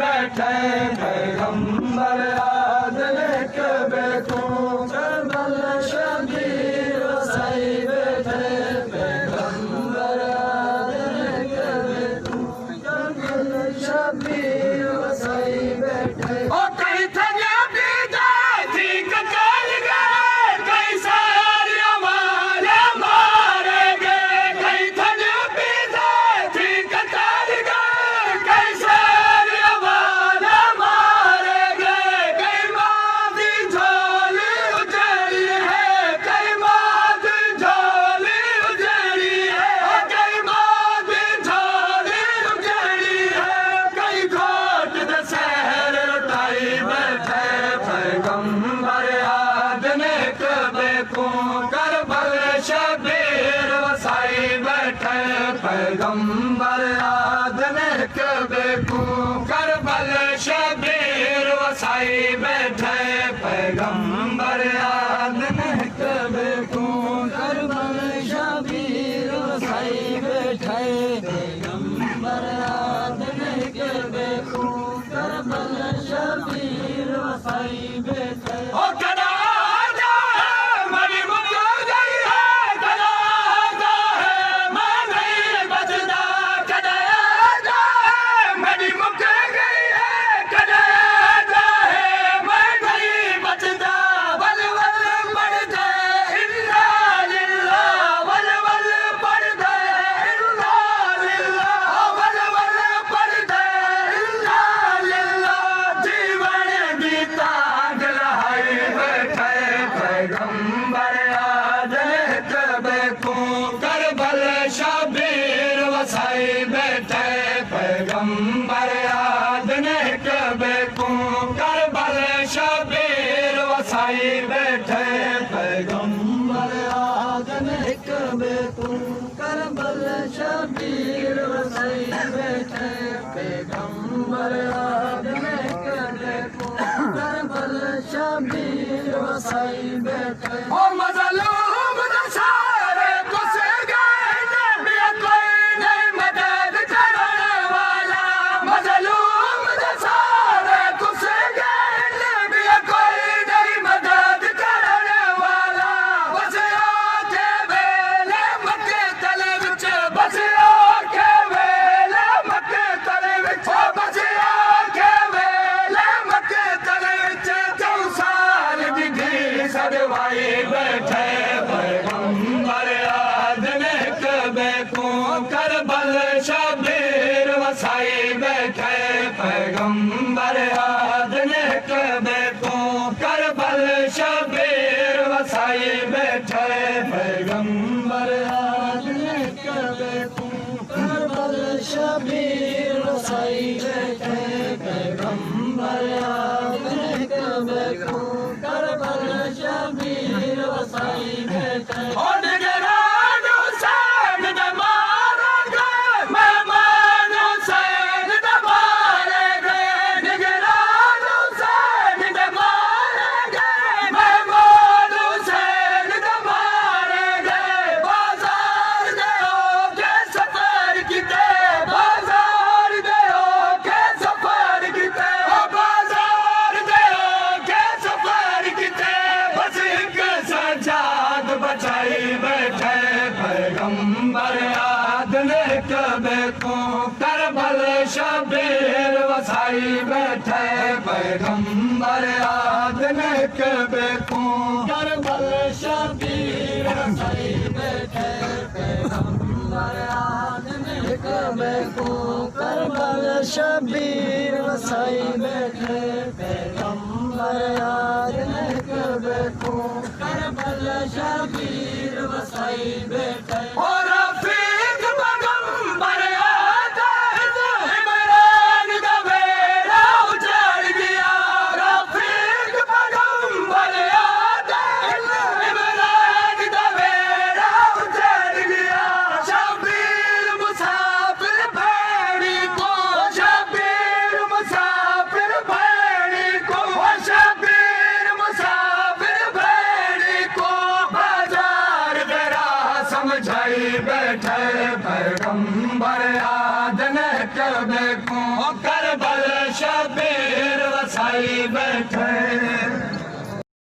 बैठे पैगंबर आदन कबे को करबल शबीर वसाई बैठे पैगंबर आदन कबे को करबल शबीर वसाई बैठे ओ कहीं थने भी थी कचाल गए कई सारे हमारे मारे गए कहीं थने भी थी कचाल गए कई सारे हमारे मारे गए कई मादी झोली उजड़ी है कई मादी झोली उजड़ी है कई मादी झोली उजड़ी है कई घोट दशहर लुटाई बैठे पैगंबर आदन कबे को करबल शबीर वसाई बैठे पैगंबर आदन कबे को करबल शबीर वसाई बैठे पैगंबर आदन कबे को करबल शबीर वसाई बैठे पैगंबर आदन कबे को करबल शबीर वसाई बैठे ओ कदा आजा मरी मुक गई है कदा आजा है मैं नहीं बचता कदा आजा मरी मुक गई है कदा आजा है मैं नहीं बचता वल वल पड़ जाए इल्ला लिल्लाह वल वल पड़ जाए इल्ला लिल्लाह वल वल पड़ जाए इल्ला लिल्लाह जीवन बीता गलहाई बैठे पैगंबर आदन कबे को करबल शबीर वसाई बैठे पैगंबर आदन कबे को करबल शबीर वसाई बैठे पैगंबर आदन कबे को करबल शबीर वसाई बैठे पैगंबर आदन कबे को करबल शबीर वसाई बैठे ओ मजलूम सारे कुछ गए नबी कोई नहीं मदद करने वाला मजलूम सारे कुछ गए नबी कोई नहीं मदद करने वाला बस आके वेले मक्के तले विच बस आके वेले मक्के तले विच बस आके वेले मक्के तले विच 4 साल दी सदवाई बैठे पैगंबर आदन कबे को करबल शबीर वसाई बैठे पैगंबर आदन कबे को करबल शबीर वसाई बैठे पैगंबर आदन कबे को करबल शबीर वसाई बैठे पैगंबर आदन कबे को करबल शबीर वसाई बैठे ओ निगरान हुसैन दे मारे गए मेहमान हुसैन दे मारे गए निगरान हुसैन दे मारे गए मेहमान हुसैन दे मारे गए बाजार दे होके सफर कीते बाजार दे होके सफर कीते बाजार दे होके सफर कीते बस एक सजाद बचाई बैठे पैगंबर आदन कबे को करबल शबीर वसाई बैठे पैगंबर आदन कबे को करबल शबीर वसाई बैठे पैगंबर आदन कबे को करबल शबीर वसाई बैठे पैगंबर आदन कबे को करबल शबीर वसाई बैठे और रफीक पैगंबर आदन इमरान दा बेड़ा उजड़ गया रफीक पैगंबर आदन इमरान दा बेड़ा उजड़ गया शबीर मुसाफिर भेड़ी को शबीर मुसाफिर भेड़ी को शबीर मुसाफिर भेड़ी को बाजार दरा समझाई बैठे पैगंबर आदन कबे को करबल शबीर वसाई बैठे